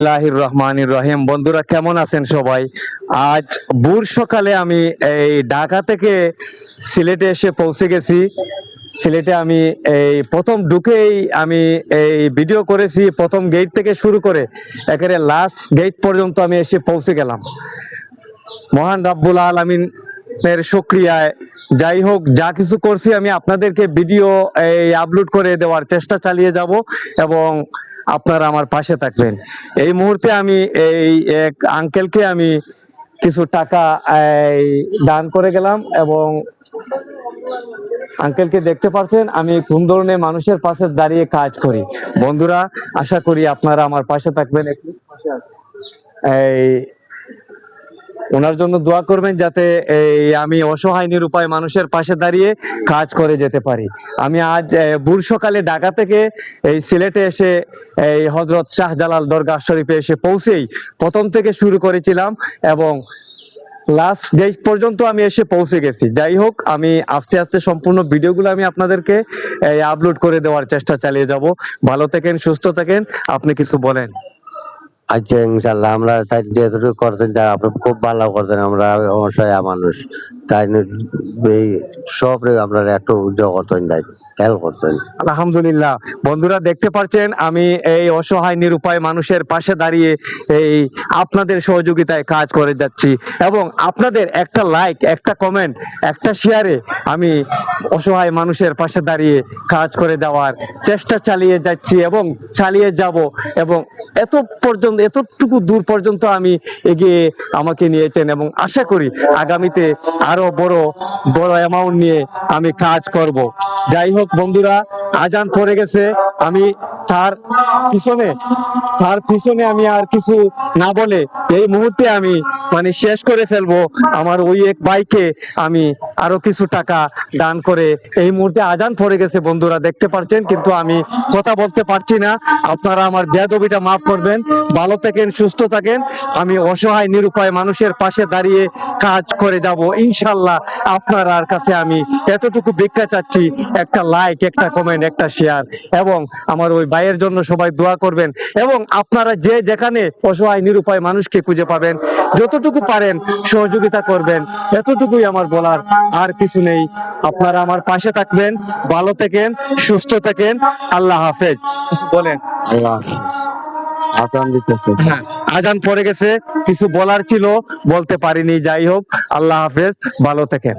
বিসমিল্লাহির রহমানির রহিম। বন্ধুরা কেমন আছেন সবাই? আজ ভোর সকালে আমি এই ঢাকা থেকে সিলেটে এসে পৌঁছে গেছি। সিলেটে আমি এই প্রথম ঢুকেই আমি এই ভিডিও করেছি, প্রথম গেট থেকে শুরু করে একেবারে লাস্ট গেট পর্যন্ত আমি এসে পৌঁছে গেলাম। মহান রাব্বুল আলামিনের শুকরিয়ায় যাই হোক, যা কিছু করছি আমি আপনাদেরকে ভিডিও এই আপলোড করে দেওয়ার চেষ্টা চালিয়ে যাব এবং আপনারা আমার পাশে থাকবেন। এই মুহূর্তে আমি এই এক আঙ্কেলকে আমি কিছু টাকা এই দান করে গেলাম এবং আঙ্কেলকে দেখতে পাচ্ছেন আমি কোন ধরনের মানুষের পাশে দাঁড়িয়ে কাজ করি। বন্ধুরা, আশা করি আপনারা আমার পাশে থাকবেন। এই ওনার জন্য দোয়া করবেন যাতে এই আমি অসহায় নিরুপায় মানুষের পাশে দাঁড়িয়ে কাজ করে যেতে পারি। আমি আজ ভোর সকালে ঢাকা থেকে এই সিলেটে এসে এই হযরত শাহজালাল দরগাহ শরীফে এসে পৌঁছেই প্রথম থেকে শুরু করেছিলাম এবং লাস্ট গেট পর্যন্ত আমি এসে পৌঁছে গেছি। যাই হোক, আমি আস্তে আস্তে সম্পূর্ণ ভিডিওগুলো আমি আপনাদেরকে আপলোড করে দেওয়ার চেষ্টা চালিয়ে যাব। ভালো থাকেন, সুস্থ থাকেন। আপনি কিছু বলেন। আচ্ছা, ইনশাল্লাহ আমরা তাই যেটুকু করতেন যা আপনি খুব ভালো করতেন। আমরা অসহায় মানুষ, তাই এই সব আমরা একটু করতেন, তাই হেল্প করতেন। আলহামদুলিল্লাহ। বন্ধুরা দেখতে পাচ্ছেন আমি এই অসহায় নিরুপায় মানুষের পাশে দাঁড়িয়ে এই আপনাদের সহযোগিতায় কাজ করে যাচ্ছি এবং আপনাদের একটা লাইক, একটা কমেন্ট, একটা শেয়ারে আমি অসহায় মানুষের পাশে দাঁড়িয়ে কাজ করে দেওয়ার চেষ্টা চালিয়ে যাচ্ছি এবং চালিয়ে যাব এবং এতটুকু দূর পর্যন্ত আমি এগিয়ে আমাকে নিয়েছেন এবং আশা করি আগামীতে আরো বড় বড় অ্যামাউন্ট নিয়ে আমি কাজ করব। যাই হোক বন্ধুরা, আজান পড়ে গেছে। আমি তার পিছনে আমি আর কিছু না বলে এই মুহূর্তে আমি শেষ করে ফেলবো। আমার ওই এক ভাইকে আমি আরো কিছু টাকা দান করে এই মুহূর্তে আজান পড়ে গেছে বন্ধুরা দেখতে পাচ্ছেন, কিন্তু আমি কথা বলতে পারছি না। আপনারা আমার বেয়াদবিটা মাফ করবেন। ভালো থাকেন, সুস্থ থাকেন। আমি অসহায় নিরুপায় মানুষের পাশে দাঁড়িয়ে কাজ করে যাব ইনশাল্লাহ। আপনার কাছে আমি এতটুকু ভিক্ষা চাচ্ছি, একটা লাইক, একটা কমেন্ট, একটা শেয়ার এবং আমার ওই ভাইয়ের জন্য সবাই দোয়া করবেন এবং আপনারা যে যেখানে অসহায় নিরুপায় মানুষকে খুঁজে পাবেন যতটুকু পারেন সহযোগিতা করবেন। এতটুকুই আমার বলার, আর কিছু নেই। আপনারা আমার পাশে থাকবেন। ভালো থাকেন, সুস্থ থাকেন। আল্লাহ হাফেজ। কিছু বলেন। আল্লাহ হাফেজ। আজান দিতেছে। হ্যাঁ, আজান পড়ে গেছে, কিছু বলার ছিল বলতে পারিনি। যাই হোক, আল্লাহ হাফেজ, ভালো থাকেন।